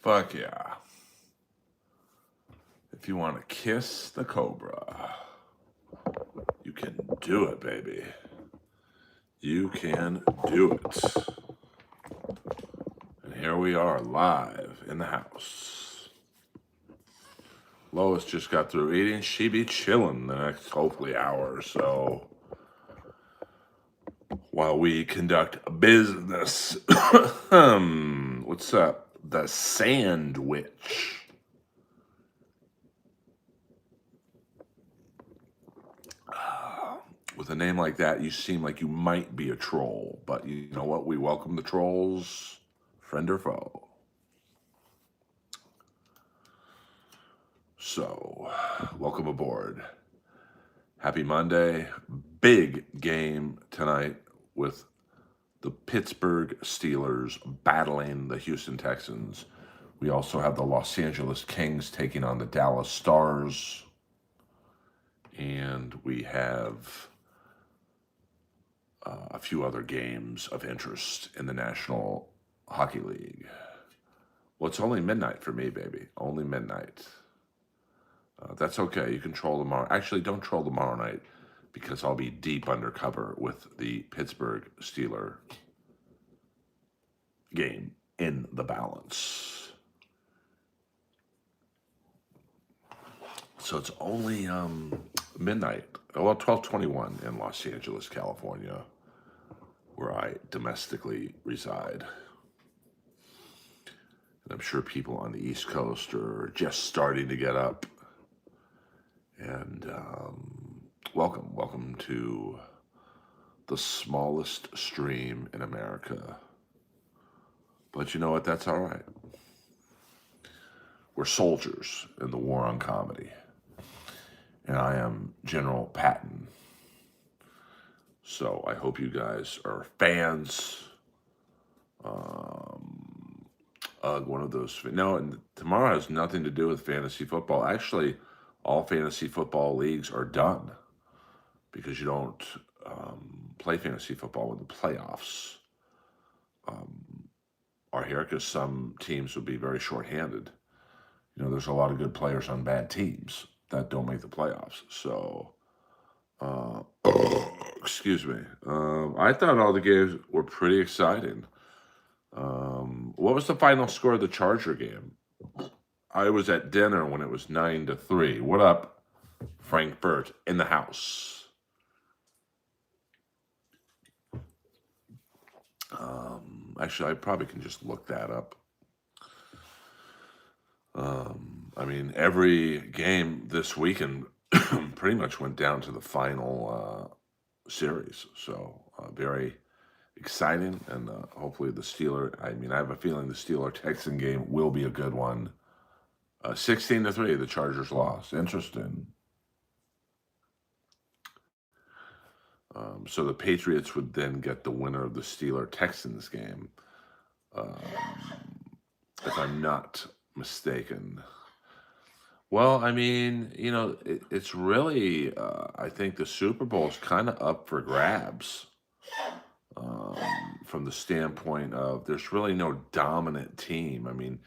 Fuck yeah. If you want to kiss the cobra, you can do it, baby. You can do it. And here we are live in the house. Lois just got through eating. She be chilling the next hopefully hour or so while we conduct business. What's up? The Sandwich. With a name like that, you seem like you might be a troll, but you know what? We welcome the trolls, friend or foe. So, welcome aboard. Happy Monday. Big game tonight with the Pittsburgh Steelers battling the Houston Texans. We also have the Los Angeles Kings taking on the Dallas Stars. And we have a few other games of interest in the National Hockey League. Well, it's only midnight for me, baby. Only midnight. That's okay. You can troll tomorrow. Actually, don't troll tomorrow night because I'll be deep undercover with the Pittsburgh Steeler game in the balance. So it's only midnight. Well, 12:21 in Los Angeles, California, where I domestically reside. And I'm sure people on the East Coast are just starting to get up. And welcome to the smallest stream in America. But you know what? That's all right. We're soldiers in the war on comedy. And I am General Patton. So I hope you guys are fans. One of those. No, and tomorrow has nothing to do with fantasy football. Actually, all fantasy football leagues are done because you don't play fantasy football when the playoffs are here, because some teams would be very shorthanded. You know, there's a lot of good players on bad teams that don't make the playoffs. So, excuse me. I thought all the games were pretty exciting. What was the final score of the Charger game? I was at dinner when it was 9-3. What up, Frankfurt in the house? Actually, I probably can just look that up. I mean, every game this weekend pretty much went down to the final series. So very exciting, and hopefully the Steeler. I mean, I have a feeling the Steeler Texan game will be a good one. 16-3, the Chargers lost. Interesting. So the Patriots would then get the winner of the Steeler Texans game, um, if I'm not mistaken. Well, I mean, it's really, I think the Super Bowl is kind of up for grabs, um, from the standpoint of there's really no dominant team. I mean,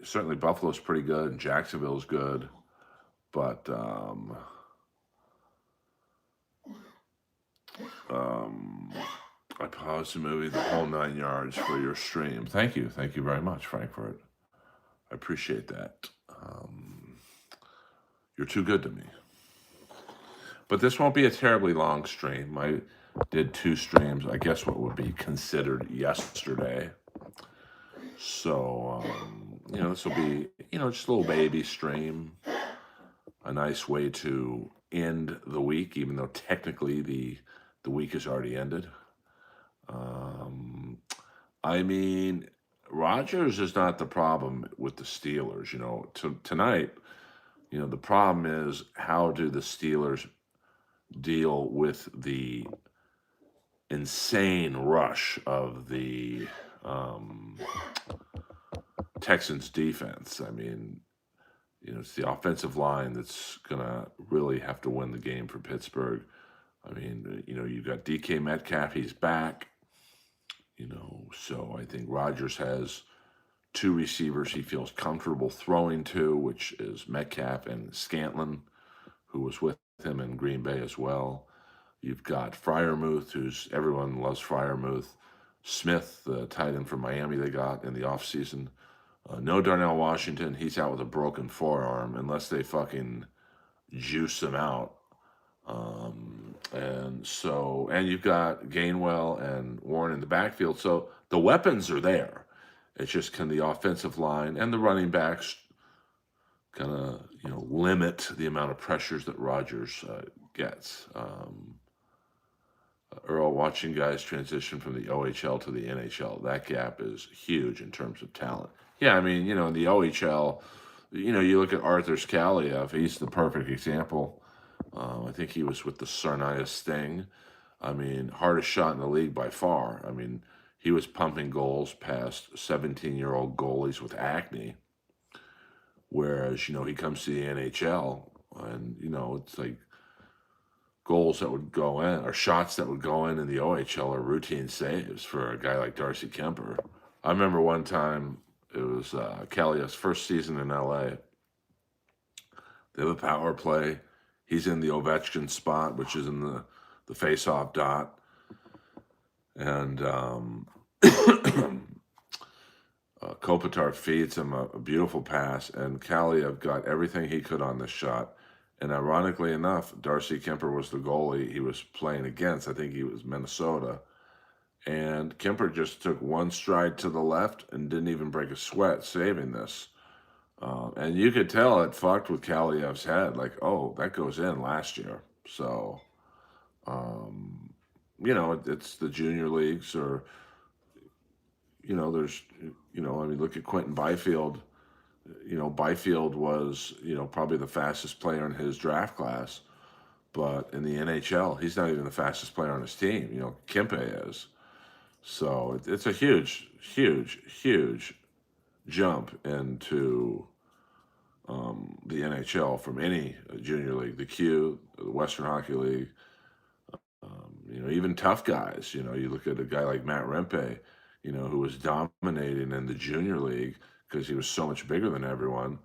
certainly Buffalo's pretty good, and Jacksonville's good, but um, I paused the movie the whole 9 yards for your stream. Thank you very much, Frankfurt. I appreciate that. You're too good to me. But this won't be a terribly long stream. I did 2 streams, I guess what would be considered yesterday. So, this will be, just a little baby stream. A nice way to end the week, even though technically the week has already ended. I mean, Rodgers is not the problem with the Steelers. Tonight, the problem is how do the Steelers deal with the insane rush of the Texans defense. I mean, it's the offensive line that's going to really have to win the game for Pittsburgh. I mean, you've got DK Metcalf, he's back. So I think Rodgers has 2 receivers he feels comfortable throwing to, which is Metcalf and Scantlin, who was with him in Green Bay as well. You've got Freiermuth, everyone loves Freiermuth. Smith, the tight end from Miami they got in the offseason. No Darnell Washington. He's out with a broken forearm unless they fucking juice him out. And you've got Gainwell and Warren in the backfield. So the weapons are there. It's just can the offensive line and the running backs kind of, limit the amount of pressures that Rodgers gets. Earl, watching guys transition from the OHL to the NHL, that gap is huge in terms of talent. Yeah, I mean, in the OHL, you look at Arthur Skaliev, he's the perfect example. I think he was with the Sarnia Sting. I mean, hardest shot in the league by far. I mean, he was pumping goals past 17-year-old goalies with acne. Whereas, he comes to the NHL and, it's like goals that would go in or shots that would go in the OHL are routine saves for a guy like Darcy Kemper. I remember one time it was Kaliev's first season in LA. They have a power play. He's in the Ovechkin spot, which is in the face-off dot. And Kopitar feeds him a beautiful pass, and Kaliev got everything he could on this shot. And ironically enough, Darcy Kemper was the goalie he was playing against. I think he was Minnesota. And Kemper just took one stride to the left and didn't even break a sweat saving this. And you could tell it fucked with Kaliev's head. Like, oh, that goes in last year. So, it's the junior leagues or, there's, I mean, look at Quentin Byfield. Byfield was, probably the fastest player in his draft class. But in the NHL, he's not even the fastest player on his team. Kempe is. So it's a huge, huge, huge jump into the NHL from any junior league, the Q, the Western Hockey League. Even tough guys. You look at a guy like Matt Rempe, who was dominating in the junior league because he was so much bigger than everyone.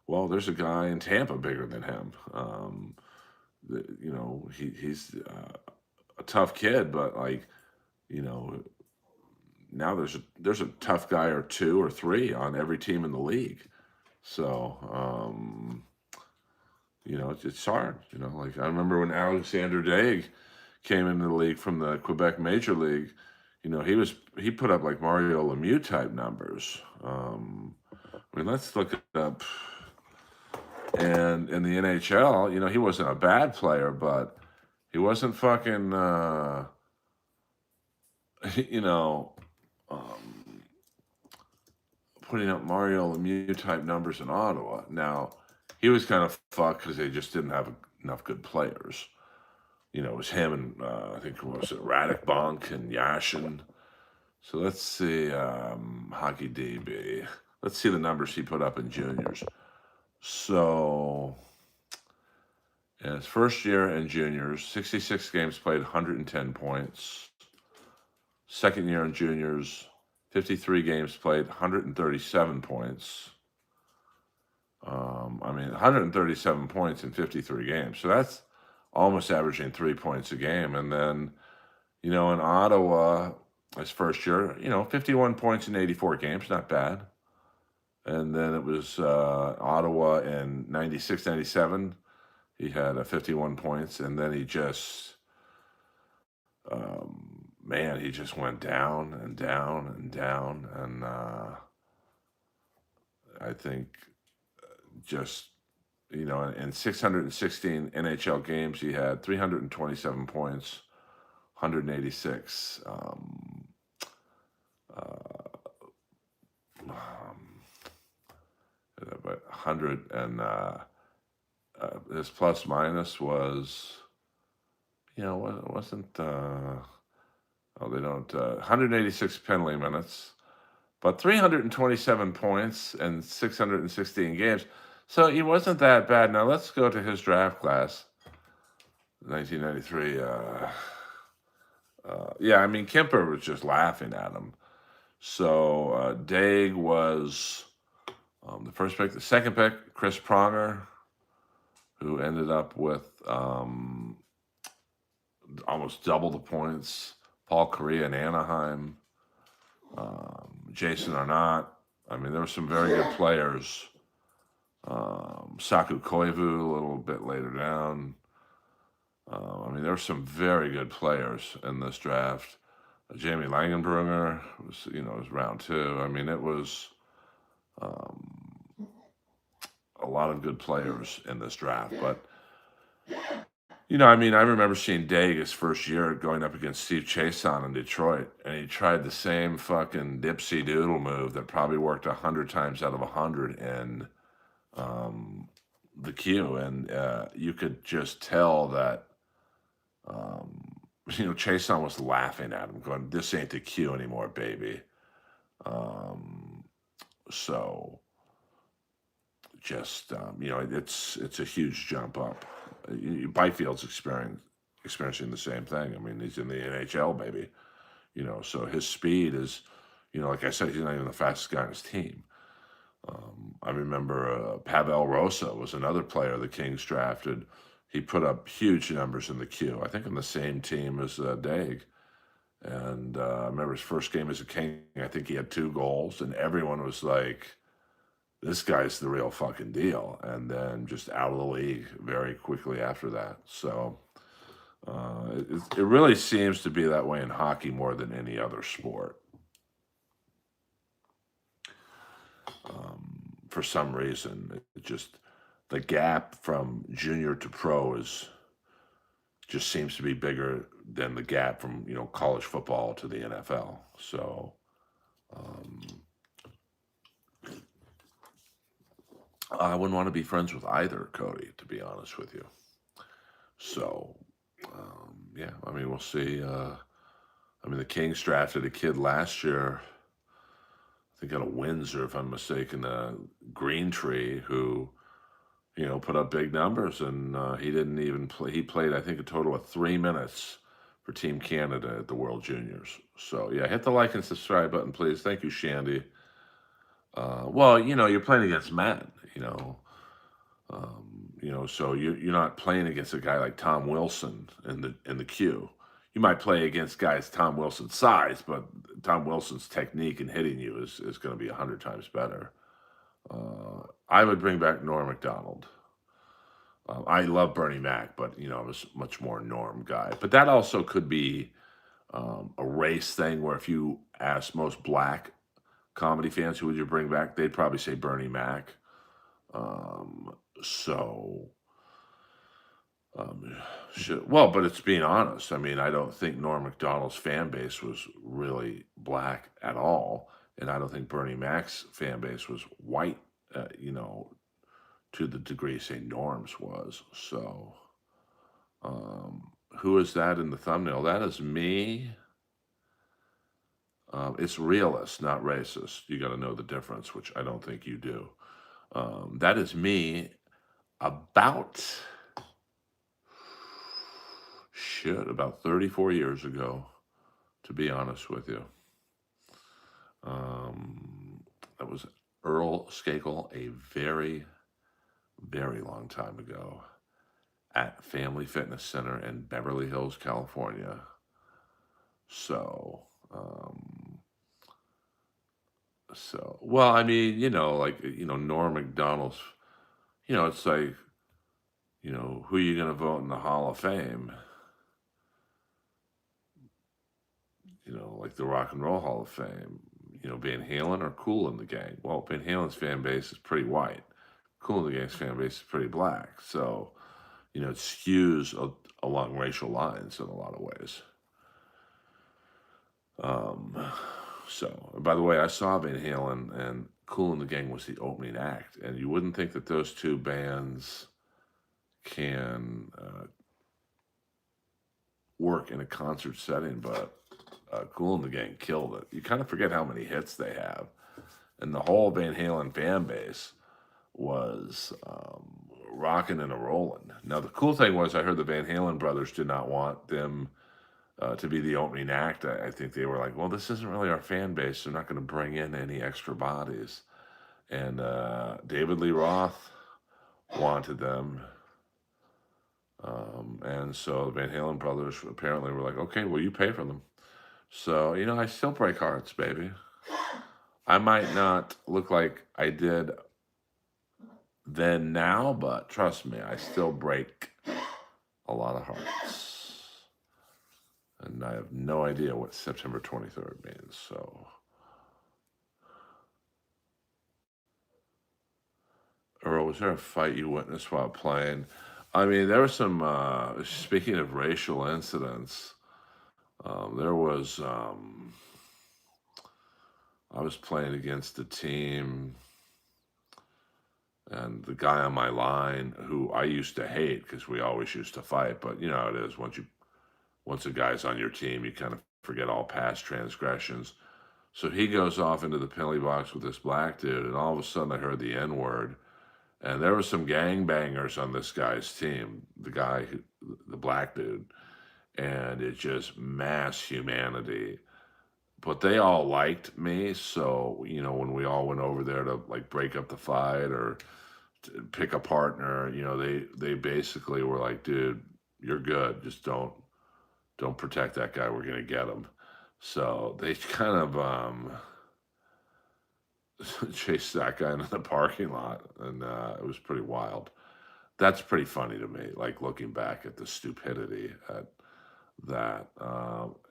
Well, there's a guy in Tampa bigger than him. He's a tough kid, but now there's a tough guy or 2 or 3 on every team in the league. So it's hard. I remember when Alexander Daig came into the league from the Quebec Major League. He put up like Mario Lemieux type numbers. Let's look up And in the NHL, you know, he wasn't a bad player, but he wasn't fucking, you know, um, putting up Mario Lemieux type numbers in Ottawa. Now, he was kind of fucked because they just didn't have enough good players. You know, it was him and I think what was it, Radek Bonk and Yashin. So let's see, Hockey DB. Let's see the numbers he put up in juniors. So, in his first year in juniors, 66 games played, 110 points. Second year in juniors, 53 games played, 137 points. I mean, 137 points in 53 games. So that's almost averaging 3 points a game. And then, you know, in Ottawa, his first year, you know, 51 points in 84 games, not bad. And then it was Ottawa in 96, 97. He had 51 points. And then he just, man, he just went down and down and down. And I think just, you know, in 616 NHL games, he had 327 points, 186. But 100 and his plus minus was, you know, it wasn't, they don't, 186 penalty minutes, but 327 points and 616 games. So he wasn't that bad. Now let's go to his draft class, 1993. Yeah, I mean, Kemper was just laughing at him. So Daig was the first pick. The second pick, Chris Pronger, who ended up with almost double the points. Paul Correa in Anaheim. Jason Arnott. I mean, there were some very good players. Saku Koivu a little bit later down. I mean, there were some very good players in this draft. Jamie Langenbrunner was, you know, was round 2. I mean, it was a lot of good players in this draft. But, you know, I mean, I remember seeing Daig his first year going up against Steve Chason in Detroit, and he tried the same fucking dipsy doodle move that probably worked 100 times out of 100 in the queue. And you could just tell that, you know, Chason was laughing at him, going, "This ain't the queue anymore, baby." So just, you know, it's a huge jump up. Byfield's experiencing the same thing. I mean, he's in the NHL, baby. You know, so his speed is, you know, like I said, he's not even the fastest guy on his team. I remember Pavel Rosa was another player the Kings drafted. He put up huge numbers in the queue. I think on the same team as Daig. And I remember his first game as a King. I think he had 2 goals, and everyone was like, "This guy's the real fucking deal." And then just out of the league very quickly after that. So it really seems to be that way in hockey more than any other sport. For some reason, it just the gap from junior to pro is just seems to be bigger than the gap from, you know, college football to the NFL. So I wouldn't want to be friends with either, Cody, to be honest with you. So yeah, I mean, we'll see. I mean, the Kings drafted a kid last year, I think out of Windsor, if I'm mistaken, Green Tree, who, you know, put up big numbers, and he didn't even play. He played, I think, a total of 3 minutes for Team Canada at the World Juniors. So yeah, hit the like and subscribe button, please. Thank you, Shandy. Well, you know, you're playing against men, you know, so you're not playing against a guy like Tom Wilson in the queue. You might play against guys Tom Wilson's size, but Tom Wilson's technique in hitting you is going to be 100 times better. I would bring back Norm Macdonald. I love Bernie Mac, but, you know, I was much more Norm guy. But that also could be a race thing where if you ask most black comedy fans who would you bring back, they'd probably say Bernie Mac. So, um, well, but it's being honest. I mean, I don't think Norm Macdonald's fan base was really black at all, and I don't think Bernie Mac's fan base was white. You know, to the degree say Norm's was. So, who is that in the thumbnail? That is me. It's realist, not racist. You got to know the difference, which I don't think you do. That is me about, about 34 years ago, to be honest with you. That was Earl Skakel a very, very long time ago at Family Fitness Center in Beverly Hills, California. So, well, I mean, like, Norm Macdonald's, it's like, who are you going to vote in the Hall of Fame? Like the Rock and Roll Hall of Fame, Van Halen or Kool and the Gang. Well, Van Halen's fan base is pretty white. Kool and the Gang's fan base is pretty black. So, it skews along racial lines in a lot of ways. So, by the way, I saw Van Halen, and Kool and the Gang was the opening act, and you wouldn't think that those two bands can work in a concert setting, but Kool and the Gang killed it. You kind of forget how many hits they have, and the whole Van Halen fan base was rocking and a rolling. Now, the cool thing was, I heard the Van Halen brothers did not want them to be the opening act. I think they were like, well, this isn't really our fan base. They're not going to bring in any extra bodies. And David Lee Roth wanted them. And so the Van Halen brothers apparently were like, okay, well, you pay for them. So, I still break hearts, baby. I might not look like I did then now, but trust me, I still break a lot of hearts. And I have no idea what September 23rd means, so. Earl, was there a fight you witnessed while playing? I mean, there was some, speaking of racial incidents, there was, I was playing against a team, and the guy on my line, who I used to hate because we always used to fight, but you know how it is, once a guy's on your team, you kind of forget all past transgressions. So he goes off into the penalty box with this black dude, and all of a sudden I heard the N-word, and there were some gangbangers on this guy's team, the black dude, and it's just mass humanity. But they all liked me, so, when we all went over there to, like, break up the fight or pick a partner, they basically were like, dude, you're good, just don't protect that guy, we're gonna get him. So they kind of chased that guy into the parking lot, and it was pretty wild. That's pretty funny to me, like looking back at the stupidity at that.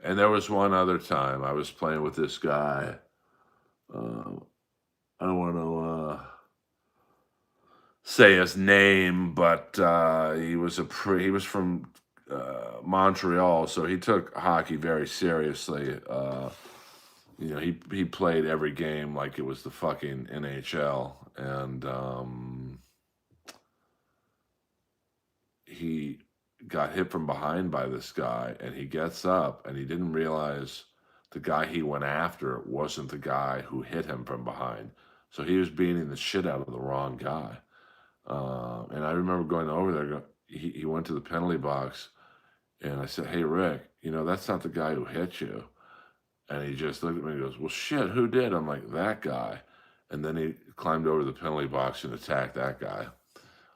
And there was one other time I was playing with this guy. I don't want to say his name, but he was from Montreal, so he took hockey very seriously. He played every game like it was the fucking NHL, and he got hit from behind by this guy, and he gets up, and he didn't realize the guy he went after wasn't the guy who hit him from behind. So he was beating the shit out of the wrong guy. And I remember going over there, he went to the penalty box, and I said, hey, Rick, that's not the guy who hit you. And he just looked at me and goes, well, shit, who did? I'm like, that guy. And then he climbed over the penalty box and attacked that guy.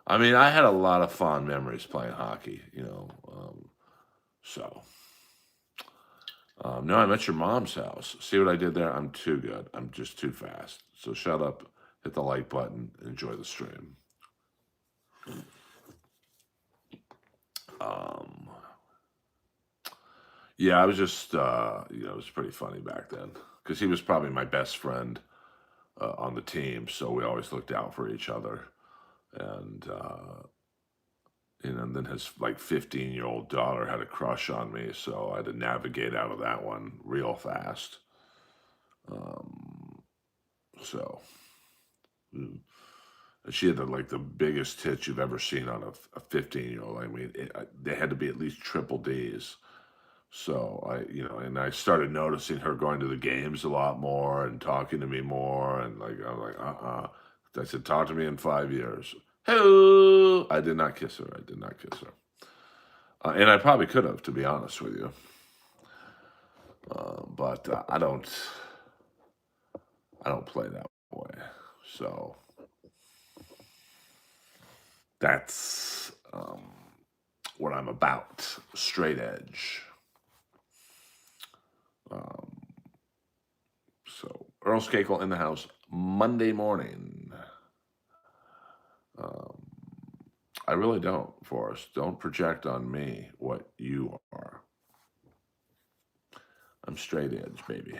I mean, I had a lot of fond memories playing hockey, so. No, I'm at your mom's house. See what I did there? I'm too good. I'm just too fast. So shut up, hit the like button, enjoy the stream. Yeah, I was just, it was pretty funny back then because he was probably my best friend on the team, so we always looked out for each other. and and then his like 15-year-old daughter had a crush on me, so I had to navigate out of that one real fast. Um, so mm. She had like the biggest tits you've ever seen on a 15-year-old. I mean, they had to be at least triple D's. So and I started noticing her going to the games a lot more and talking to me more, and like I was like, I said, talk to me in 5 years. Hello. I did not kiss her. I did not kiss her. And I probably could have, to be honest with you. But I don't play that way. So that's what I'm about. Straight edge. Um, so Earl Skakel in the house Monday morning. Um, I really don't, Forrest. Don't project on me what you are. I'm straight edge, baby.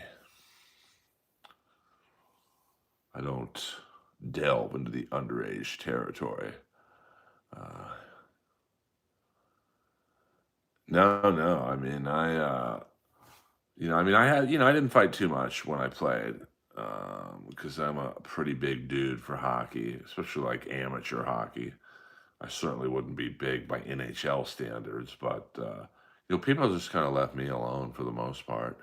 I don't delve into the underage territory. Uh, no. I mean, I had, I didn't fight too much when I played because I'm a pretty big dude for hockey, especially like amateur hockey. I certainly wouldn't be big by NHL standards, but people just kind of left me alone for the most part.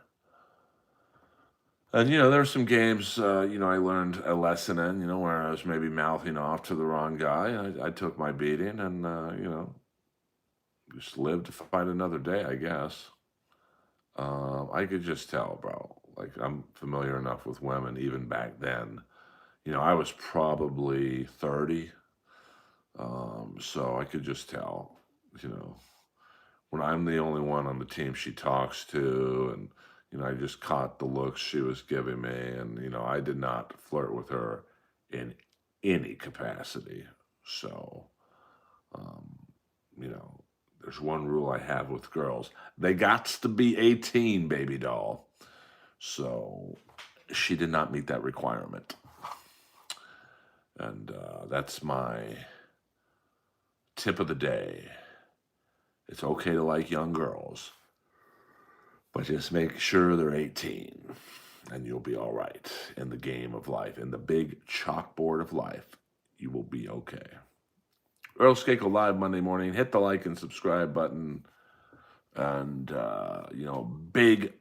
And there were some games, I learned a lesson in, where I was maybe mouthing off to the wrong guy. I took my beating and, just lived to fight another day, I guess. I could just tell, bro. Like, I'm familiar enough with women even back then. I was probably 30, so I could just tell, you know, when I'm the only one on the team she talks to, and I just caught the looks she was giving me, and I did not flirt with her in any capacity. So, um, there's one rule I have with girls: they got to be 18, baby doll. So she did not meet that requirement, and that's my tip of the day. It's okay to like young girls, but just make sure they're 18 and you'll be all right in the game of life. In the big chalkboard of life, you will be okay. Earl Skakel live Monday morning. Hit the like and subscribe button. And, big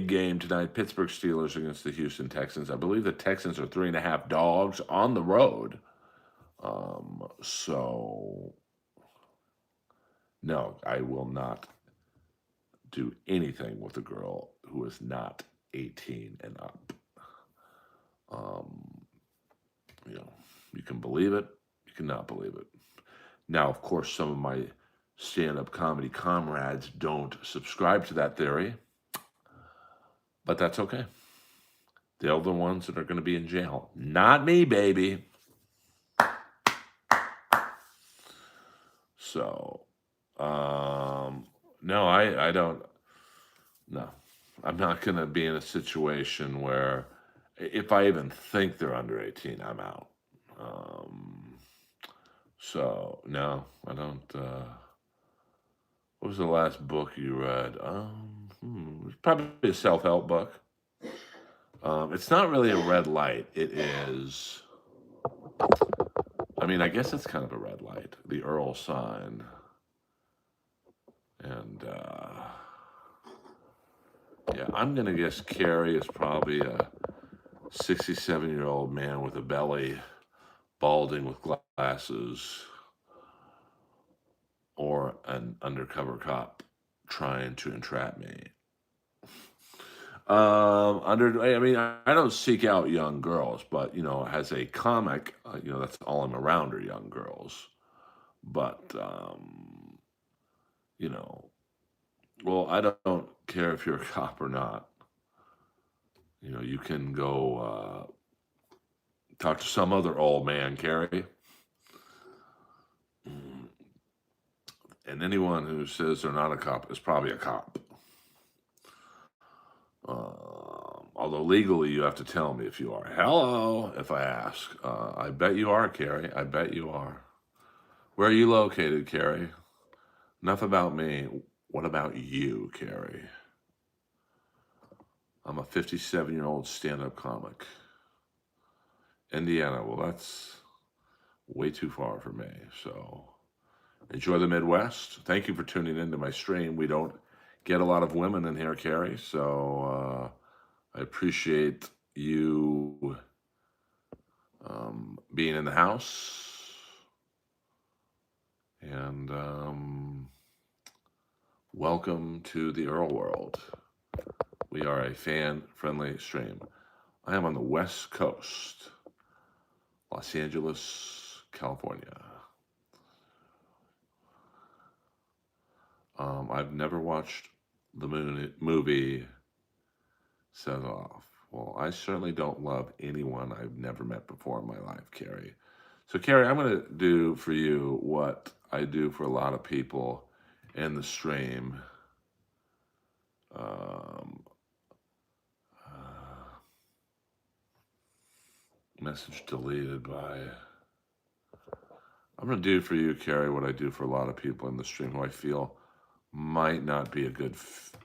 game tonight. Pittsburgh Steelers against the Houston Texans. I believe the Texans are 3.5 dogs on the road. So, no, I will not do anything with a girl who is not 18 and up. Um, you can believe it, you cannot believe it. Now, of course, some of my stand-up comedy comrades don't subscribe to that theory, but that's okay. They're the ones that are going to be in jail. Not me, baby. So, no, I don't. No, I'm not going to be in a situation where if I even think they're under 18, I'm out. So, no, I don't. What was the last book you read? It's probably a self-help book. It's not really a red light. It is. I mean, I guess it's kind of a red light. The Earl sign, and yeah, I'm gonna guess Carrie is probably a 67-year-old man with a belly, balding with glasses, or an undercover cop trying to entrap me. I mean, I don't seek out young girls, but as a comic, that's all I'm around are young girls. But you know, well, I don't care if you're a cop or not. You can go talk to some other old man, Carrie. Mm, And anyone who says they're not a cop is probably a cop. Although legally you have to tell me if you are. Hello, if I ask. I bet you are, Carrie. I bet you are. Where are you located, Carrie? Enough about me. What about you, Carrie? I'm a 57-year-old stand-up comic. Indiana. Well, that's way too far for me. So enjoy the Midwest. Thank you for tuning into my stream. We don't get a lot of women in here, Carrie. So I appreciate you being in the house. And welcome to the Earl world. We are a fan-friendly stream. I am on the West Coast, Los Angeles, California. I've never watched the movie Set Off. Well, I certainly don't love anyone I've never met before in my life, Carrie. So, Carrie, I'm going to do for you what I do for a lot of people in the stream. Message deleted by... I'm going to do for you, Carrie, what I do for a lot of people in the stream who I feel might not be a good fit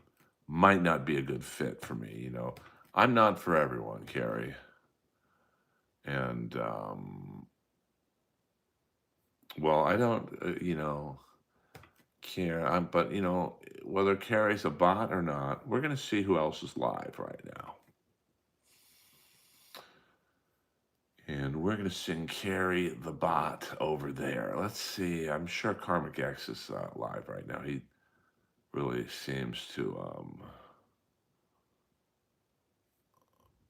for me. You know, I'm not for everyone, Carrie, and well, I don't, care. But whether Carrie's a bot or not, we're gonna see who else is live right now, and we're gonna sing Carrie the bot over there. Let's see. I'm sure Karmic X is live right now. He really seems to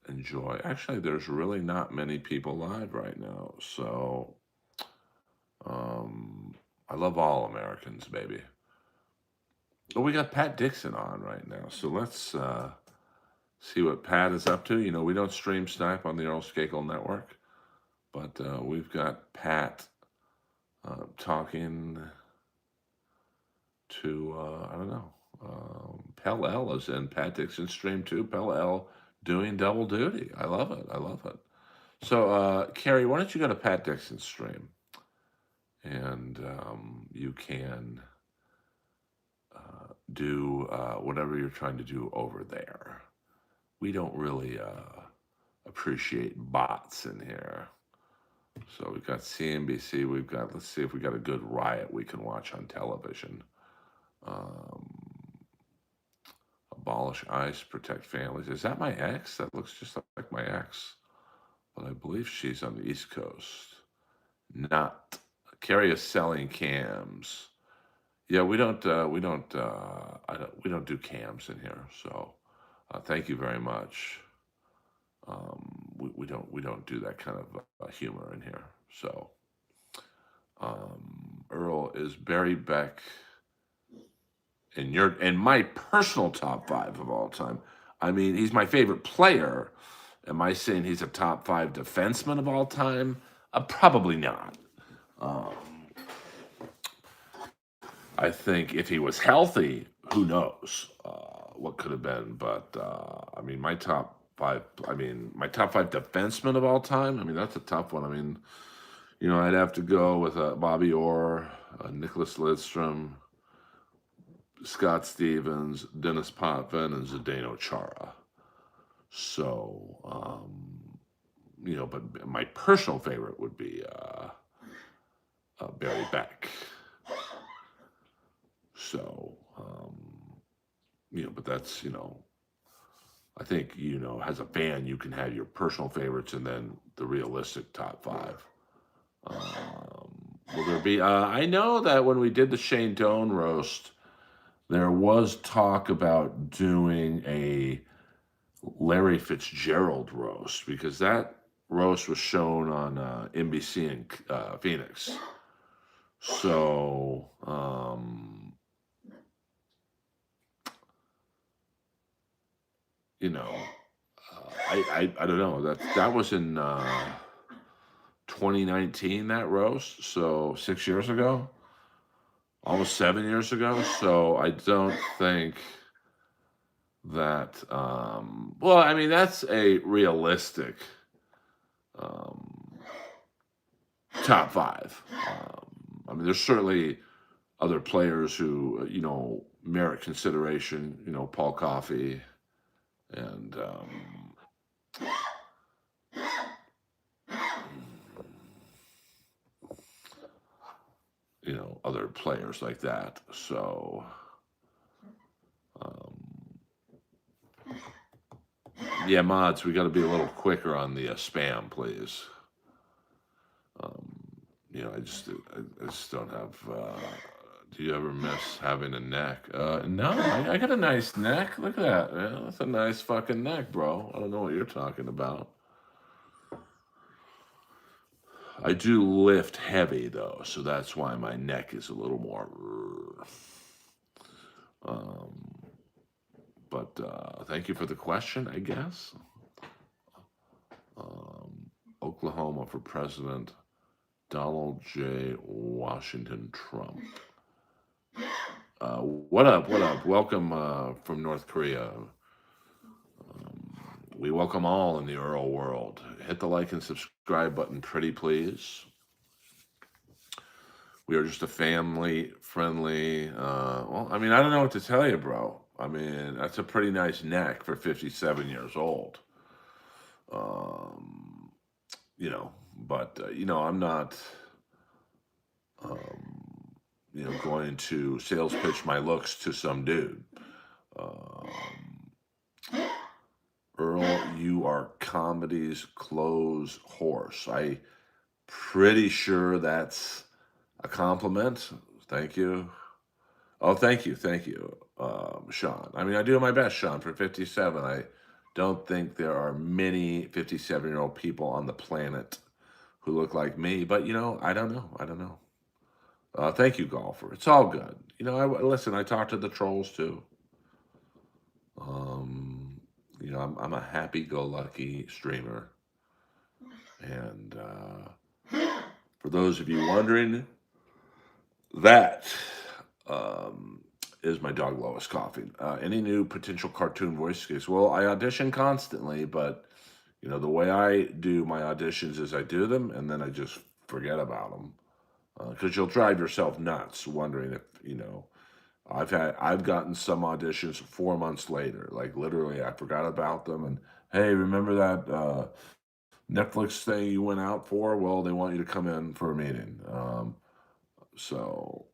enjoy. Actually, there's really not many people live right now, so I love all Americans, baby. Oh, we got Pat Dixon on right now, so let's see what Pat is up to. You know, we don't stream snipe on the Earl Skakel network, but we've got Pat talking to, I don't know, Pell L is in Pat Dixon's stream too. Pell L doing double duty. I love it. I love it. So, Carrie, why don't you go to Pat Dixon's stream? And you can do whatever you're trying to do over there. We don't really appreciate bots in here. So we've got CNBC. Let's see if we got a good riot we can watch on television. Abolish ICE, protect families. Is that my ex? That looks just like my ex. But I believe she's on the East Coast. Not. Carrie is selling cams. Yeah, we don't do cams in here. So thank you very much. We don't do that kind of humor in here. So Earl, is Barry Beck in my personal top 5 of all time? I mean, he's my favorite player. Am I saying he's a top 5 defenseman of all time? Probably not. I think if he was healthy, who knows what could have been. But I mean, my top 5 defensemen of all time. I mean, that's a tough one. I mean, I'd have to go with Bobby Orr, Nicholas Lidstrom, Scott Stevens, Dennis Potvin, and Zdeno Chara. So, but my personal favorite would be Barry Beck. So, but that's, I think, as a fan, you can have your personal favorites and then the realistic top 5. Will there be, I know that when we did the Shane Doan roast, there was talk about doing a Larry Fitzgerald roast because that roast was shown on NBC in Phoenix. So, I don't know. That was in 2019, that roast. So 6 years ago, almost 7 years ago. So I don't think that. Well, I mean, that's a realistic top 5. I mean, there's certainly other players who, merit consideration, Paul Coffey and, other players like that. So, um, yeah, mods, we got to be a little quicker on the spam, please. Um, I just don't have. Do you ever miss having a neck? No, I got a nice neck. Look at that. Yeah, that's a nice fucking neck, bro. I don't know what you're talking about. I do lift heavy though, so that's why my neck is a little more. Um, but thank you for the question, I guess. Oklahoma for President Donald J. Washington Trump. What up? What up? Welcome from North Korea. We welcome all in the Earl world. Hit the like and subscribe button, pretty please. We are just a family friendly. Well, I mean, I don't know what to tell you, bro. I mean, that's a pretty nice neck for 57 years old. Um, but I'm not, going to sales pitch my looks to some dude. Um, Earl, you are comedy's clothes horse. I pretty sure that's a compliment. Thank you. Oh, thank you, Sean. I mean, I do my best, Sean. For 57, I don't think there are many 57-year-old people on the planet who look like me. But I don't know. I don't know. Thank you, golfer. It's all good. Listen. I talk to the trolls too. I'm a happy-go-lucky streamer, and for those of you wondering, that is my dog Lois coughing. Any new potential cartoon voice gigs? Well, I audition constantly, but the way I do my auditions is I do them and then I just forget about them because you'll drive yourself nuts wondering if I've gotten some auditions 4 months later, like literally I forgot about them and hey, remember that Netflix thing you went out for? Well, they want you to come in for a meeting. So,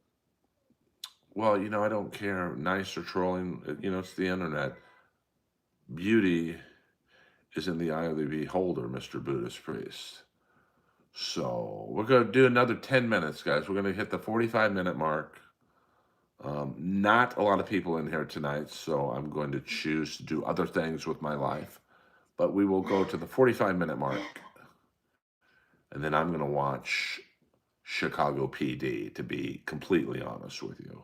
well, I don't care, nice or trolling. It's the internet. Beauty is in the eye of the beholder, Mr. Buddhist priest. So we're going to do another 10 minutes, guys. We're going to hit the 45-minute mark. Not a lot of people in here tonight, so I'm going to choose to do other things with my life. But we will go to the 45-minute mark. And then I'm going to watch Chicago PD, to be completely honest with you.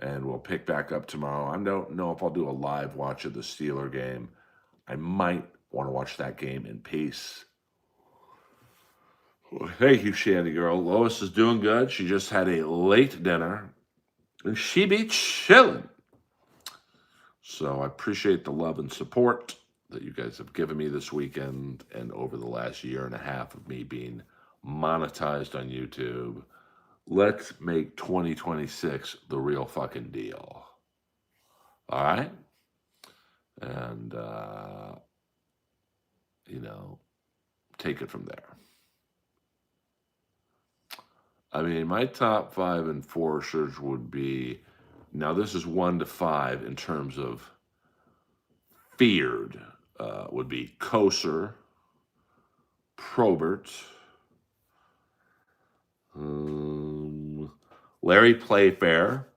And we'll pick back up tomorrow. I don't know if I'll do a live watch of the Steeler game. I might want to watch that game in peace. Well, thank you, Shandy Girl. Lois is doing good. She just had a late dinner. And she be chilling. So I appreciate the love and support that you guys have given me this weekend and over the last year and a half of me being monetized on YouTube. Let's make 2026 the real fucking deal. All right? And, take it from there. I mean, my top 5 enforcers would be, now this is 1 to 5 in terms of feared, would be Koser, Probert, Larry Playfair,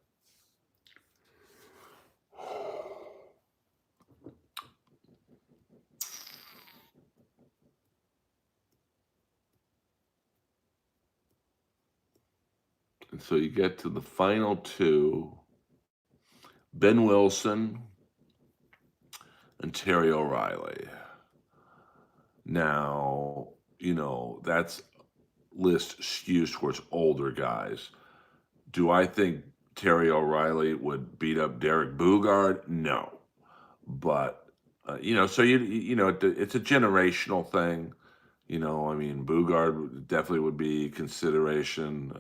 and so you get to the final 2, Ben Wilson and Terry O'Reilly. Now, that's list skews towards older guys. Do I think Terry O'Reilly would beat up Derek Bugard? No. But, so it's a generational thing. I mean, Bugard definitely would be consideration.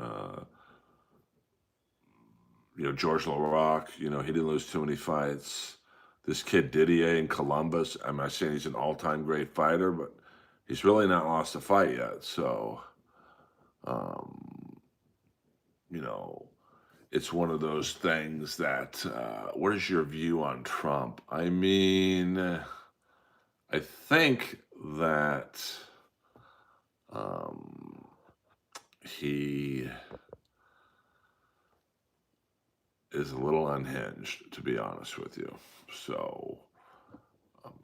George LaRock, he didn't lose too many fights. This kid Didier in Columbus, I'm not saying he's an all-time great fighter, but he's really not lost a fight yet. So, um, you know, it's one of those things that, what is your view on Trump? I mean, I think that um, he is a little unhinged, to be honest with you. So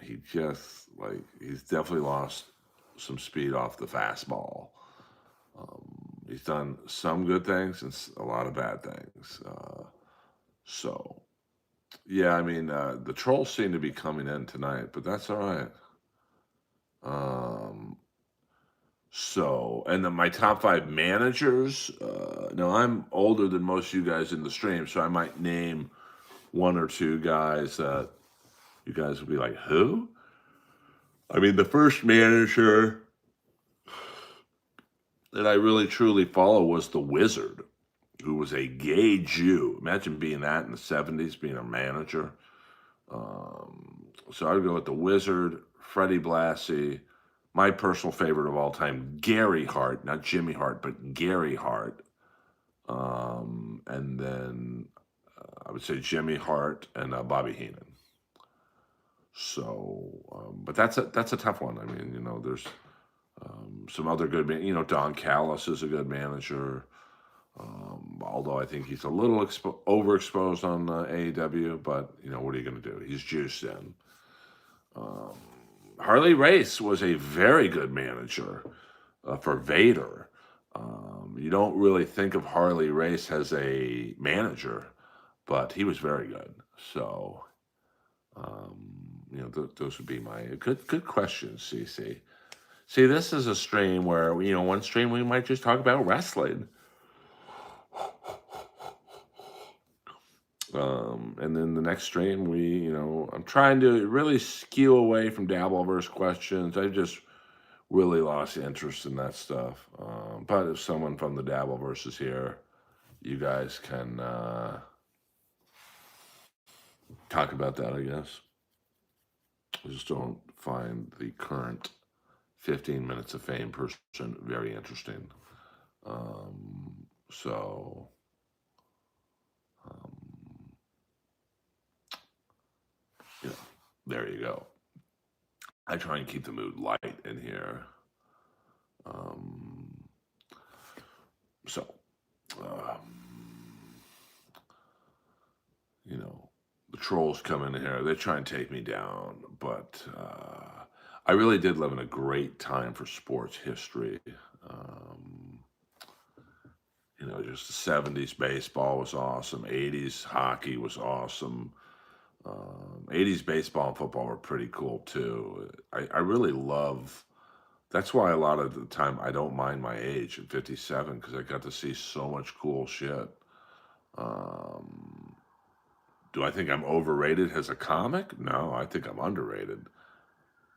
he just he's definitely lost some speed off the fastball. He's done some good things and a lot of bad things. So yeah, I mean the trolls seem to be coming in tonight, but that's all right. Um, so and then my top five managers. Now I'm older than most of you guys in the stream, so I might name one or two guys that you guys will be like, who? I mean, the first manager that I really truly follow was the Wizard, who was a gay Jew. Imagine being that in the 70s, being a manager. So I'd go with the Wizard, Freddie Blassie, my personal favorite of all time, Gary Hart, not Jimmy Hart, but Gary Hart. And then I would say Jimmy Hart and Bobby Heenan. So, but that's a tough one. I mean, there's some other good, Don Callis is a good manager. Although I think he's a little overexposed on AEW, but what are you going to do? He's juiced in. Harley Race was a very good manager for Vader. You don't really think of Harley Race as a manager, but he was very good. So, those would be my good questions, CC. See, this is a stream where one stream we might just talk about wrestling. And then the next stream, I'm trying to really skew away from Dabbleverse questions. I just really lost interest in that stuff. But if someone from the Dabbleverse is here, you guys can talk about that, I guess. I just don't find the current 15 Minutes of Fame person very interesting. So... there you go. I try and keep the mood light in here. The trolls come in here. They try and take me down, but I really did live in a great time for sports history. Just the 70s baseball was awesome. 80s hockey was awesome. 80s baseball and football were pretty cool too. I really love, that's why a lot of the time I don't mind my age at 57, because I got to see so much cool shit. Do I think I'm overrated as a comic? No, I think I'm underrated,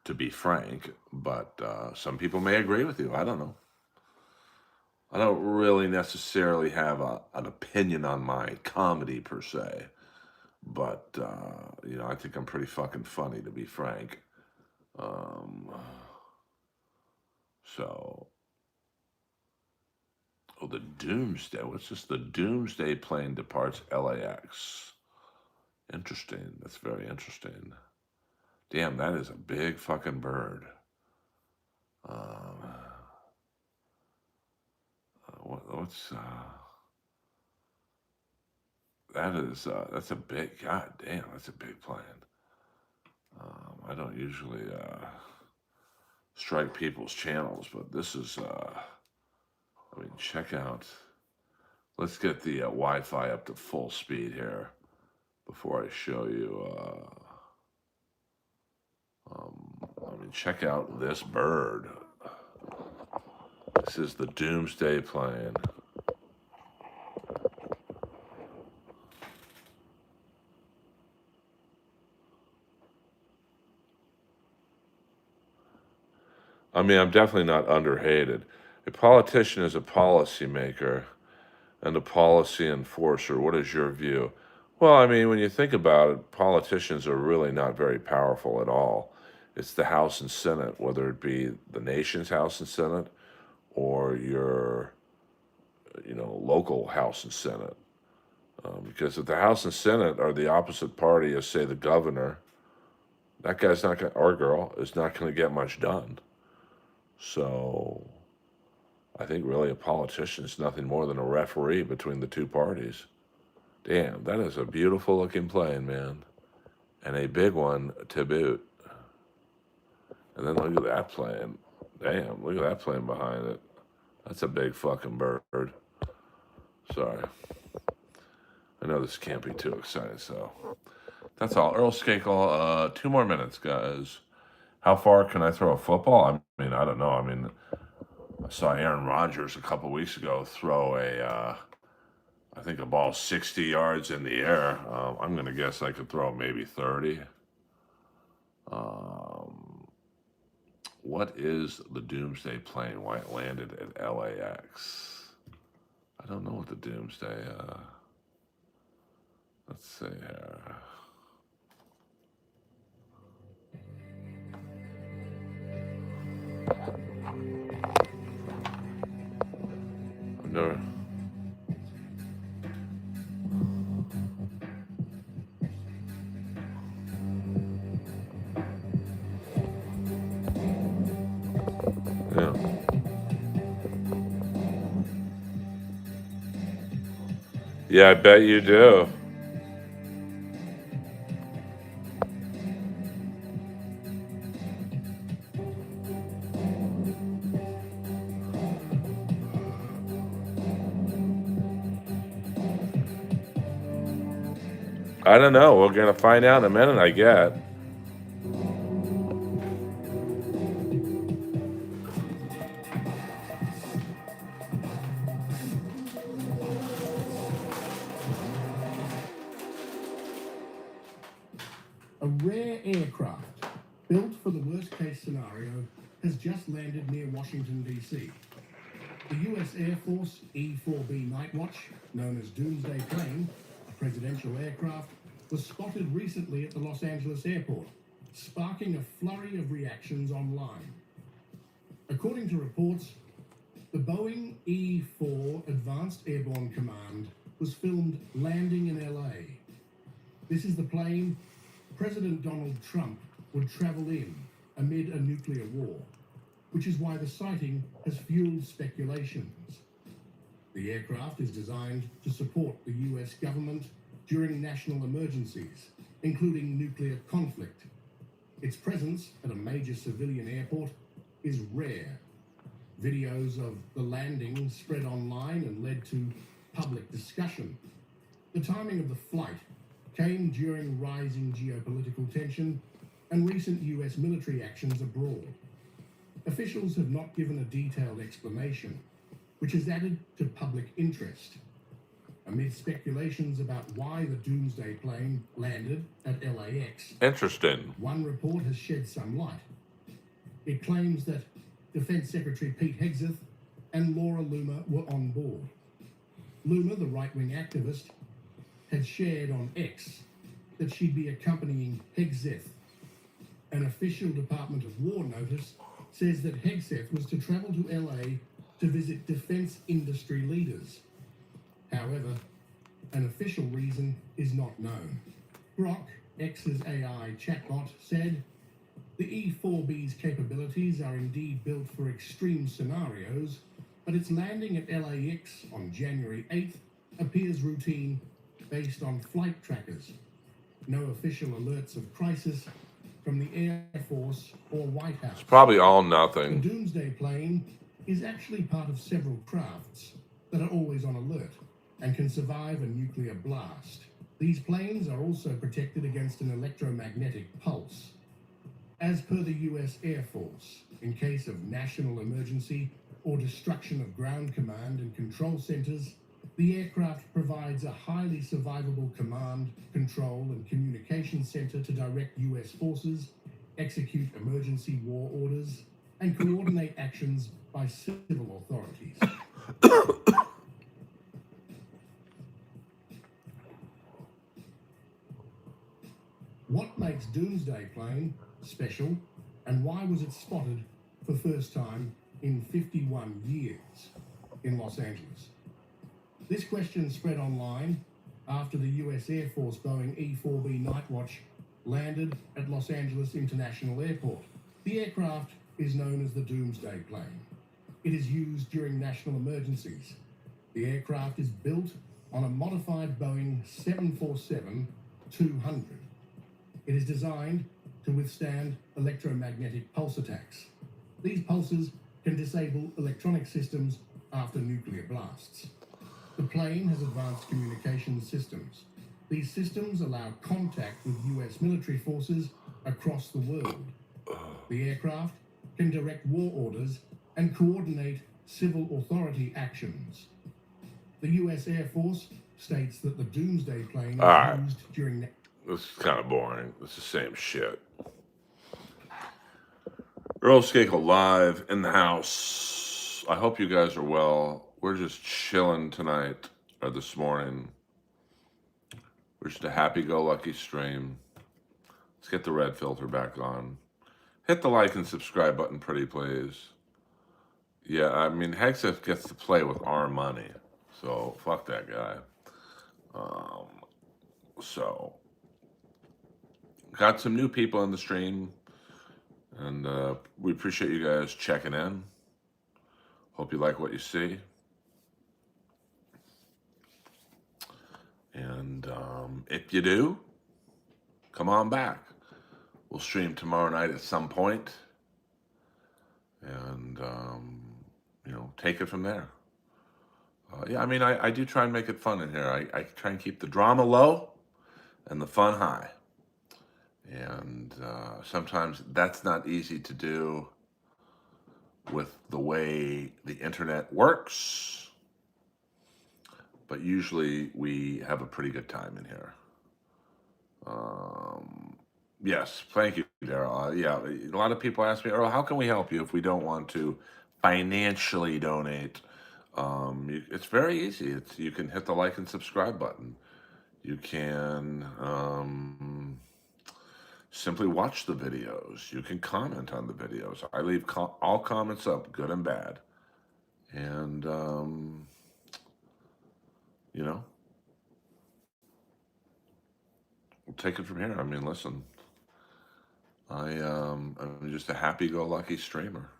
to be frank. But some people may agree with you. I don't know. I don't really necessarily have an opinion on my comedy per se. But, I think I'm pretty fucking funny, to be frank. The Doomsday. What's this? The Doomsday plane departs LAX. Interesting. That's very interesting. Damn, that is a big fucking bird. That's a big, god damn, that's a big plane. I don't usually strike people's channels, but this is, check out, let's get the Wi-Fi up to full speed here before I show you, check out this bird. This is the Doomsday plane. I'm definitely not underhated. A politician is a policymaker. and a policy enforcer. What is your view? Well, I mean, when you think about it, politicians are really not very powerful at all. It's the House and Senate, whether it be the nation's House and Senate or your, local House and Senate. Because if the House and Senate are the opposite party as, say, the governor, that guy's not going, or girl, is not going to get much done. So I think really a politician is nothing more than a referee between the two parties. Damn, that is a beautiful looking plane, man. And a big one to boot. And then look at that plane. Damn, look at that plane behind it. That's a big fucking bird. Sorry. I know this can't be too exciting, so that's all. Earl Skakel, 2 more minutes, guys. How far can I throw a football? I mean, I don't know. I mean, I saw Aaron Rodgers a couple weeks ago throw I think a ball 60 yards in the air. I'm going to guess I could throw maybe 30. What is the Doomsday plane? Why it landed at LAX? I don't know what the Doomsday. Let's see here. I've never. Yeah. Yeah, I bet you do. I don't know. We're gonna find out in a minute, I get. A rare aircraft built for the worst-case scenario has just landed near Washington, D.C. The U.S. Air Force E-4B Nightwatch, known as Doomsday Plane, a presidential aircraft, was spotted recently at the Los Angeles airport, sparking a flurry of reactions online. According to reports, the Boeing E-4 Advanced Airborne Command was filmed landing in L.A. This is the plane President Donald Trump would travel in amid a nuclear war, which is why the sighting has fueled speculations. The aircraft is designed to support the US government during national emergencies, including nuclear conflict. Its presence at a major civilian airport is rare. Videos of the landing spread online and led to public discussion. The timing of the flight came during rising geopolitical tension and recent US military actions abroad. Officials have not given a detailed explanation, which has added to public interest. Amid speculations about why the Doomsday plane landed at LAX, Interesting. one report has shed some light. It claims that Defense Secretary Pete Hegseth and Laura Loomer were on board. Loomer, the right-wing activist, had shared on X that she'd be accompanying Hegseth. An official Department of War notice says that Hegseth was to travel to LA to visit defense industry leaders. However, an official reason is not known. Grok, X's AI chatbot, said, "The E-4B's capabilities are indeed built for extreme scenarios, but its landing at LAX on January 8th appears routine based on flight trackers. No official alerts of crisis from the Air Force or White House." It's probably all The nothing. Doomsday plane is actually part of several crafts that are always on alert and can survive a nuclear blast. These planes are also protected against an electromagnetic pulse. As per the US Air Force, in case of national emergency or destruction of ground command and control centers, the aircraft provides a highly survivable command, control, and communication center to direct US forces, execute emergency war orders, and coordinate actions by civil authorities. What makes Doomsday Plane special, and why was it spotted for first time in 51 years in Los Angeles? This question spread online after the US Air Force Boeing E-4B Nightwatch landed at Los Angeles International Airport. The aircraft is known as the Doomsday Plane. It is used during national emergencies. The aircraft is built on a modified Boeing 747-200. It is designed to withstand electromagnetic pulse attacks. These pulses can disable electronic systems after nuclear blasts. The plane has advanced communication systems. These systems allow contact with US military forces across the world. The aircraft can direct war orders and coordinate civil authority actions. The US Air Force states that the Doomsday Plane All right. was used during... This is kind of boring. It's the same shit. Earl Skakel live in the house. I hope you guys are well. We're just chilling tonight or this morning. We're just a happy-go-lucky stream. Let's get the red filter back on. Hit the like and subscribe button, pretty please. Yeah, I mean, Hexif gets to play with our money. So, fuck that guy. So, got some new people in the stream. And we appreciate you guys checking in. Hope you like what you see. And if you do, come on back. We'll stream tomorrow night at some point. And, you know, take it from there. Yeah, I mean, I do try and make it fun in here. I try and keep the drama low and the fun high. And sometimes that's not easy to do with the way the internet works. But usually we have a pretty good time in here. Yes, thank you, Daryl. Yeah, a lot of people ask me, Earl, how can we help you if we don't want to financially donate? It's very easy. You can hit the like and subscribe button. You can simply watch the videos. You can comment on the videos. I leave all comments up, good and bad. And, you know, we'll take it from here. I mean, listen, I'm just a happy-go-lucky streamer.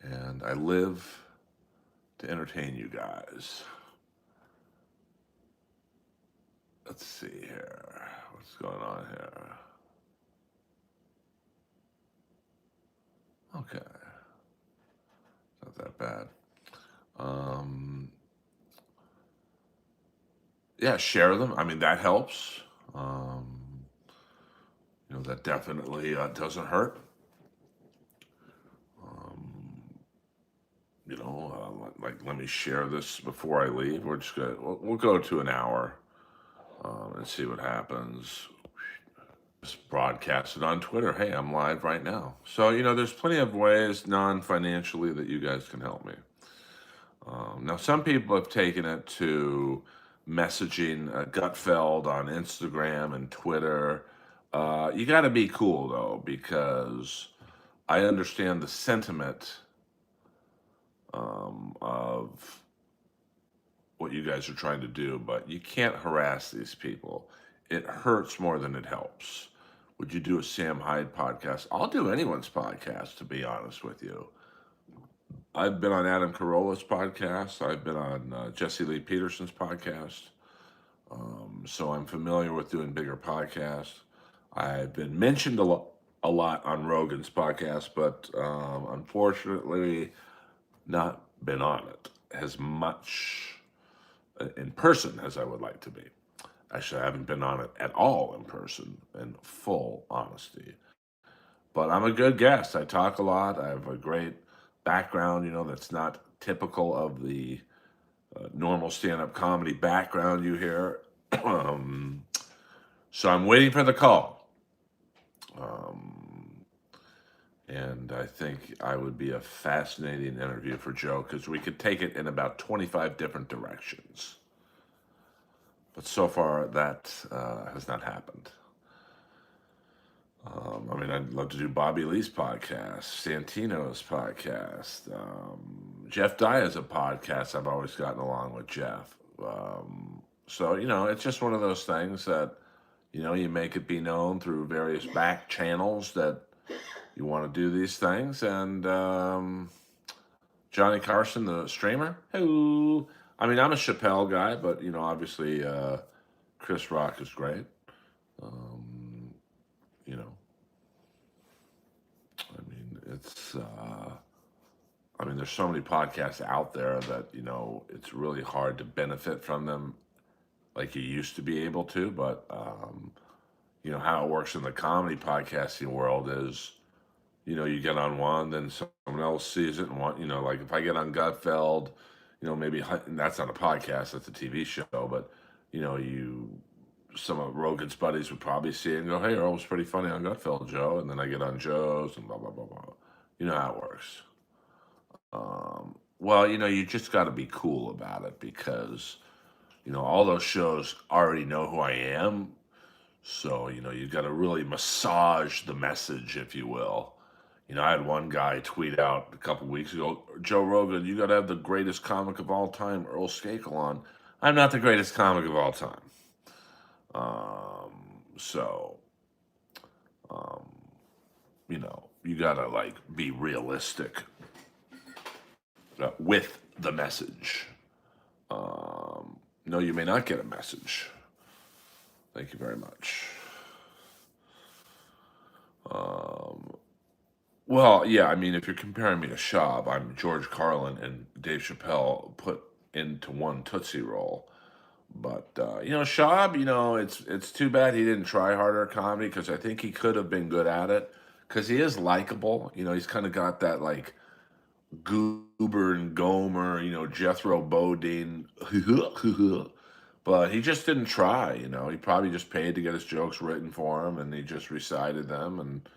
And I live to entertain you guys. Let's see here. What's going on here? Okay. Not that bad. Yeah, share them. I mean, that helps. You know, that definitely doesn't hurt. You know, like, let me share this before I leave. We're just gonna, we'll go to an hour and see what happens. Just broadcast it on Twitter. Hey, I'm live right now. So, you know, there's plenty of ways non-financially that you guys can help me. Now, some people have taken it to messaging Gutfeld on Instagram and Twitter. You got to be cool, though, because I understand the sentiment of what you guys are trying to do, but you can't harass these people. It hurts more than it helps. Would you do a Sam Hyde podcast? I'll do anyone's podcast, to be honest with you. I've been on Adam Carolla's podcast. I've been on Jesse Lee Peterson's podcast. So I'm familiar with doing bigger podcasts. I've been mentioned a lot on Rogan's podcast, but unfortunately not been on it as much in person as I would like to be. Actually, I haven't been on it at all in person, in full honesty. But I'm a good guest. I talk a lot. I have a great background, you know, that's not typical of the normal stand-up comedy background you hear. So I'm waiting for the call. And I think I would be a fascinating interview for Joe because we could take it in about 25 different directions. But so far, that has not happened. I mean, I'd love to do Bobby Lee's podcast, Santino's podcast. Jeff Dye has a podcast. I've always gotten along with Jeff. So, it's just one of those things that, you make it be known through various back channels that you want to do these things. And Johnny Carson, the streamer, hello. I mean, I'm a Chappelle guy, but, obviously Chris Rock is great. You know, I mean, there's so many podcasts out there that, it's really hard to benefit from them like you used to be able to. But, how it works in the comedy podcasting world is, you get on one, then someone else sees it and like if I get on Gutfeld, maybe, and that's not a podcast, that's a TV show, but, some of Rogan's buddies would probably see it and go, hey, Earl was pretty funny on Gutfeld, Joe. And then I get on Joe's and blah, blah, blah, blah. You know how it works. Well, you just got to be cool about it because, all those shows already know who I am. So, you've got to really massage the message, if you will. I had one guy tweet out a couple weeks ago, Joe Rogan, you got to have the greatest comic of all time, Earl Skakel, on. I'm not the greatest comic of all time. So, you gotta like be realistic with the message. No, you may not get a message. Thank you very much. Well, yeah, I mean, if you're comparing me to Schaub, I'm George Carlin and Dave Chappelle put into one Tootsie Roll. But Schaub, it's too bad he didn't try harder at comedy because I think he could have been good at it because he is likable. He's kind of got that like Goober and Gomer, Jethro Bodine, but he just didn't try. He probably just paid to get his jokes written for him, and he just recited them, and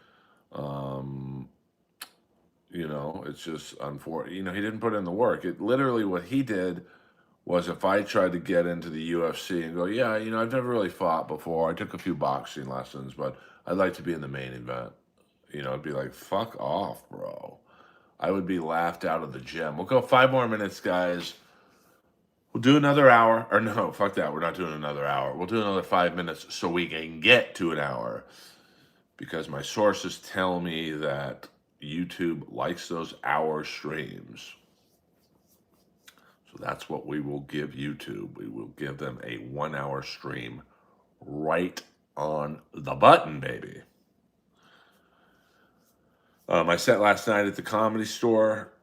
it's just unfortunate. He didn't put in the work. It literally what he did was if I tried to get into the UFC and go, yeah, I've never really fought before. I took a few boxing lessons, but I'd like to be in the main event. It'd be like, fuck off, bro. I would be laughed out of the gym. We'll go 5 more minutes, guys. We'll do another hour. Or no, fuck that. We're not doing another hour. We'll do another 5 minutes so we can get to an hour. Because my sources tell me that YouTube likes those hour streams. So that's what we will give YouTube. We will give them a 1 hour stream right on the button, baby. My set last night at the Comedy Store,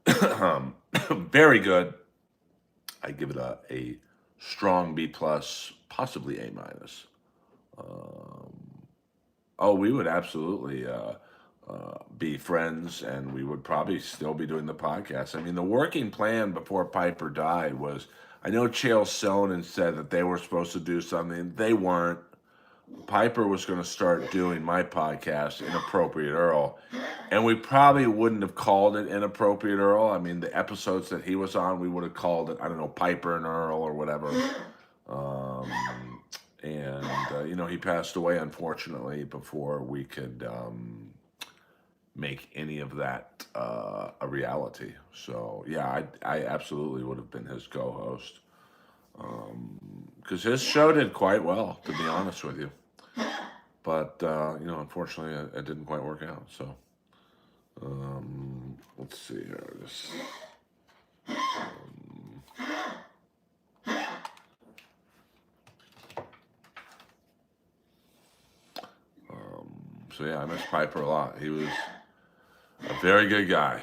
very good. I give it a strong B+, possibly A-. We would absolutely be friends, and we would probably still be doing the podcast. I mean, the working plan before Piper died was, I know Chael Sonnen said that they were supposed to do something. They weren't. Piper was going to start doing my podcast, Inappropriate Earl, and we probably wouldn't have called it Inappropriate Earl. I mean, the episodes that he was on, we would have called it, I don't know, Piper and Earl or whatever. He passed away, unfortunately, before we could make any of that a reality. So, yeah, I absolutely would have been his co-host. Because his show did quite well, to be honest with you. But, unfortunately, it didn't quite work out. So, let's see here. So, yeah, I miss Piper a lot. He was a very good guy.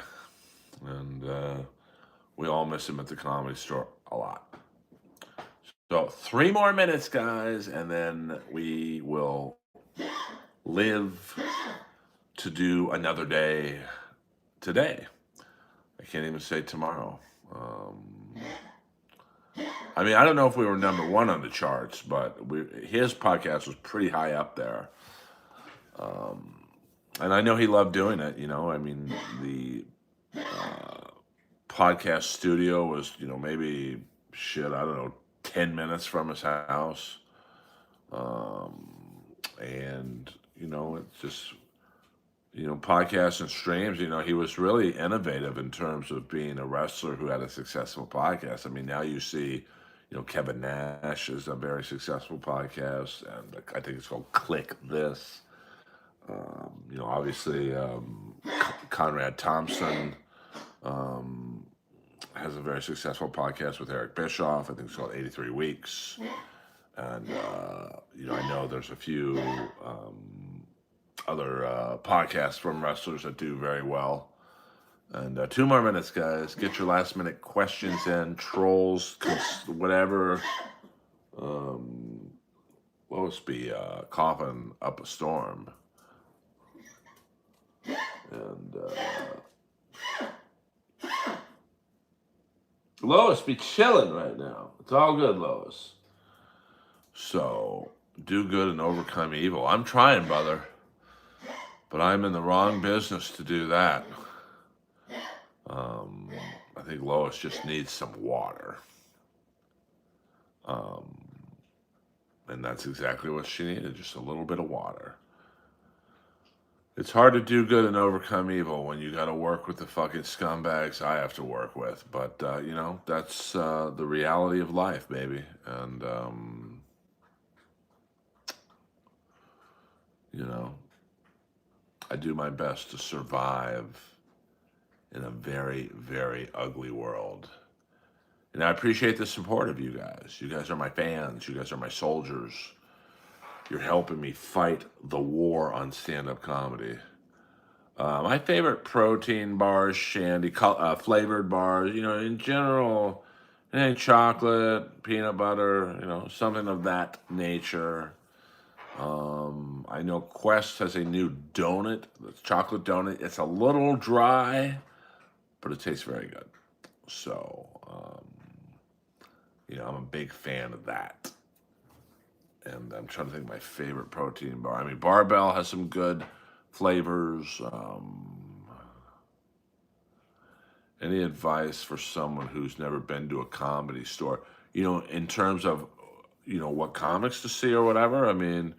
And we all miss him at the Comedy Store a lot. So 3 more minutes, guys, and then we will live to do another day today. I can't even say tomorrow. I mean, I don't know if we were number 1 on the charts, but his podcast was pretty high up there. And I know he loved doing it, I mean, the podcast studio was, maybe, I don't know, 10 minutes from his house. And, it's just, podcasts and streams. He was really innovative in terms of being a wrestler who had a successful podcast. I mean, now you see, Kevin Nash is a very successful podcast, and I think it's called Click This. Obviously, Conrad Thompson has a very successful podcast with Eric Bischoff. I think it's called 83 Weeks. And, I know there's a few other podcasts from wrestlers that do very well. And 2 more minutes, guys. Get your last minute questions in, trolls, whatever. Lois be coughing up a storm. And Lois be chilling right now. It's all good, Lois. So, do good and overcome evil. I'm trying, brother. But I'm in the wrong business to do that. I think Lois just needs some water. And that's exactly what she needed, just a little bit of water. It's hard to do good and overcome evil when you got to work with the fucking scumbags I have to work with. But, that's the reality of life, baby. And, I do my best to survive in a very, very ugly world. And I appreciate the support of you guys. You guys are my fans. You guys are my soldiers. You're helping me fight the war on stand-up comedy. My favorite protein bars, Shandy, flavored bars, in general, anything chocolate, peanut butter, something of that nature. I know Quest has a new donut, the chocolate donut. It's a little dry, but it tastes very good. So, I'm a big fan of that. And I'm trying to think of my favorite protein bar. I mean, Barbell has some good flavors. Any advice for someone who's never been to a comedy store? In terms of, what comics to see or whatever? I mean,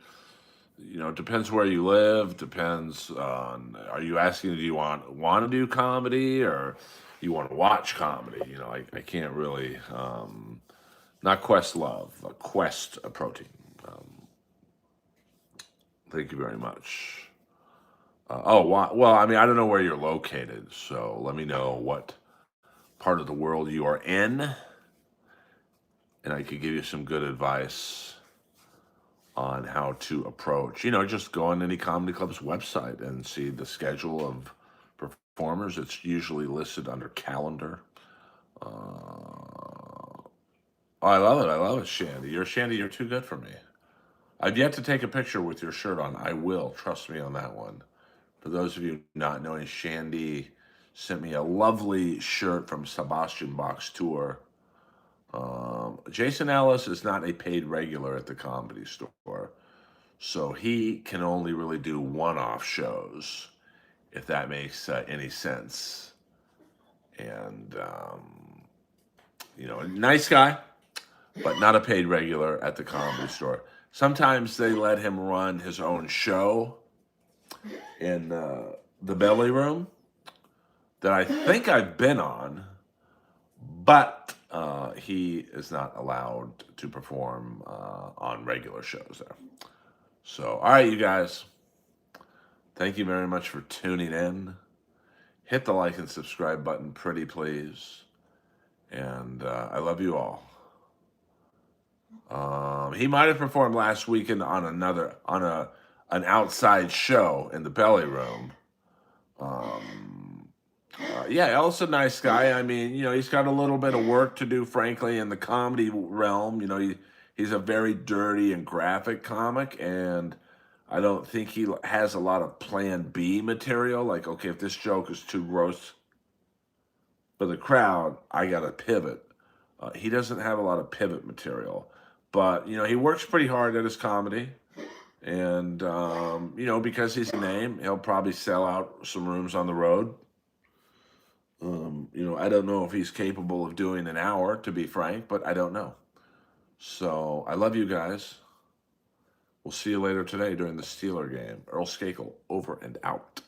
it depends where you live. Depends on, are you asking, do you want to do comedy or you want to watch comedy? I can't really, not Quest Love, Quest Protein. Thank you very much. Well, I mean, I don't know where you're located, so let me know what part of the world you are in, and I could give you some good advice on how to approach. Just go on any comedy club's website and see the schedule of performers. It's usually listed under calendar. I love it, Shandy. You're too good for me. I've yet to take a picture with your shirt on. I will. Trust me on that one. For those of you not knowing, Shandy sent me a lovely shirt from Sebastian Bach's tour. Jason Ellis is not a paid regular at the Comedy Store, so he can only really do one-off shows, if that makes any sense. And, nice guy, but not a paid regular at the Comedy Store. Sometimes they let him run his own show in the Belly Room that I think I've been on, but he is not allowed to perform on regular shows there. So, all right, you guys. Thank you very much for tuning in. Hit the like and subscribe button, pretty please. And I love you all. He might have performed last weekend on an outside show in the Belly Room. Yeah, Ellis a nice guy. I mean, he's got a little bit of work to do, frankly, in the comedy realm. He's a very dirty and graphic comic, and I don't think he has a lot of plan B material. Like, okay, if this joke is too gross for the crowd, I got to pivot. He doesn't have a lot of pivot material. But, he works pretty hard at his comedy. And, because he's a name, he'll probably sell out some rooms on the road. I don't know if he's capable of doing an hour, to be frank, but I don't know. So, I love you guys. We'll see you later today during the Steeler game. Earl Skakel, over and out.